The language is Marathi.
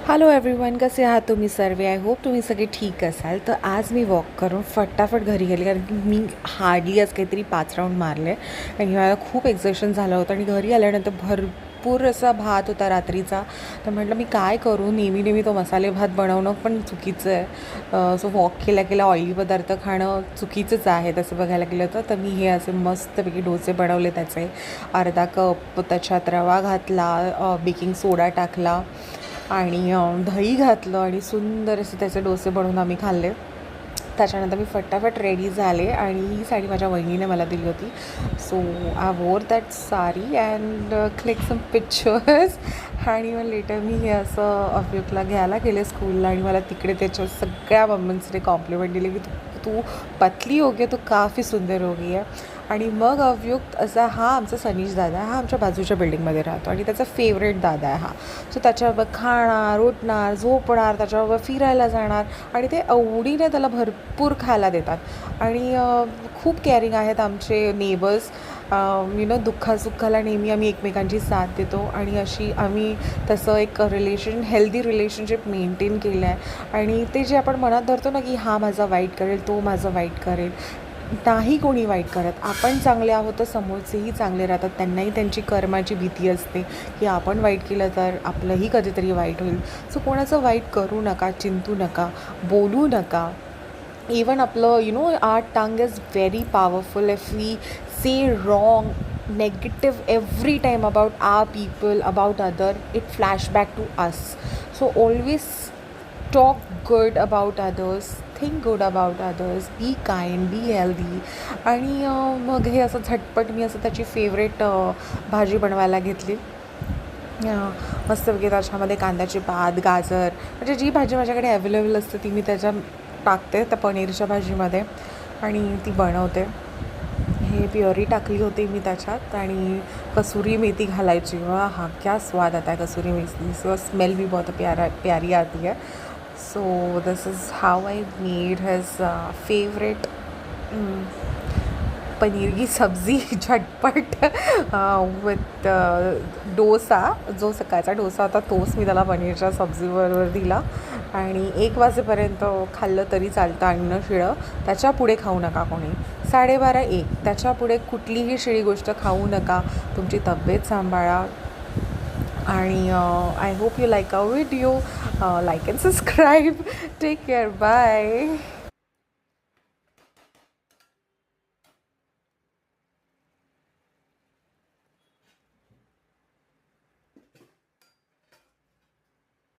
हॅलो एव्हरीवन, कसे आहात तुम्ही सर्व? आय होप तुम्ही सगळे ठीक असाल. तर आज मी वॉक करून फटाफट घरी गेले, कारण की मी हार्डली आज काहीतरी 5 राऊंड मारले आणि मला खूप एक्झर्शन झालं होतं. आणि घरी आल्यानंतर भरपूर असा भात होता रात्रीचा. तर म्हटलं मी काय करू, नेहमी नेहमी तो मसाले भात बनवणं पण चुकीचं आहे. सो वॉक केल्या केल्या ऑइली पदार्थ खाणं चुकीचंच आहे तसं बघायला गेलं तर मी हे असे मस्तपैकी डोसे बनवले. त्याचे अर्धा कप त्याच्यात रवा घातला, बेकिंग सोडा टाकला आणि दही घातलं आणि सुंदर असे त्याचे डोसे बनवून आम्ही खाल्ले. त्याच्यानंतर मी फटाफट रेडी झाले आणि ही साडी माझ्या वहिनीने मला दिली होती. So I wore that sari and click some pictures. आणि मग लेटर मी हे असं अव्युकला घ्यायला गेले स्कूलला आणि मला तिकडे त्याच्या सगळ्या मम्मींचे कॉम्प्लिमेंट दिले की तू पतली हो गई, तू काफी सुंदर हो गई आहे. आणि मग अव्युक्त असा हा आमचा सनीश दादा, हा आमच्या बाजूच्या बिल्डिंगमध्ये राहतो आणि त्याचा फेवरेट दादा आहे हा. सो त्याच्याबरोबर खाणार, उठणार, झोपणार, त्याच्याबरोबर फिरायला जाणार आणि ते आवडीने त्याला भरपूर खायला देतात. आणि खूप केअरिंग आहेत आमचे नेबर्स. दुःखासुखाला नेहमी आम्ही एकमेकांची साथ देतो आणि अशी आम्ही तसं एक हेल्दी रिलेशनशिप मेंटेन केलं आहे. आणि ते जे आपण मनात धरतो ना की हा माझा वाईट करेल, तो माझं वाईट करेल, नाही कोणी वाईट करत. आपण चांगले आहोत तर समोरचेही चांगले राहतात. त्यांनाही त्यांची कर्माची भीती असते की आपण वाईट केलं तर आपलंही कधीतरी वाईट होईल. सो कोणाचं वाईट करू नका, चिंतू नका, बोलू नका. इवन आपलं our tongue is very powerful. If we say wrong, negative every time about our people, about other, it flashback to us. So always talk good about others, think good about others, be kind, be healthy. आणि मग हे असं झटपट मी असं त्याची फेवरेट भाजी बनवायला घेतली. मस्तपैकी त्याच्यामध्ये कांद्याची पात, गाजर, म्हणजे जी भाजी माझ्याकडे अवेलेबल असते ती मी त्याच्या टाकते त्या पनीरच्या भाजीमध्ये आणि ती बनवते. हे प्युरी टाकली होती मी त्याच्यात आणि कसुरी मेथी घालायची. हा क्या स्वाद आता है कसुरी मेथी. सो स्मेल भी बहुत प्यारी आती है. So this is how I made his favourite paneer की सब्ज़ी झटपट विथ डोसा. जो सकाळचा डोसा होता तोच मी त्याला पनीरच्या सब्जीबरोबर दिला. आणि 1 वाजेपर्यंत खाल्लं तरी चालतं अन्न शिळं. त्याच्या पुढे खाऊ नका कोणी. 12:30-1 त्याच्या पुढे कुठलीही शिळी गोष्ट खाऊ नका. तुमची तब्येत सांभाळा. आणि I hope you like our video. Like and subscribe. Take care. Bye.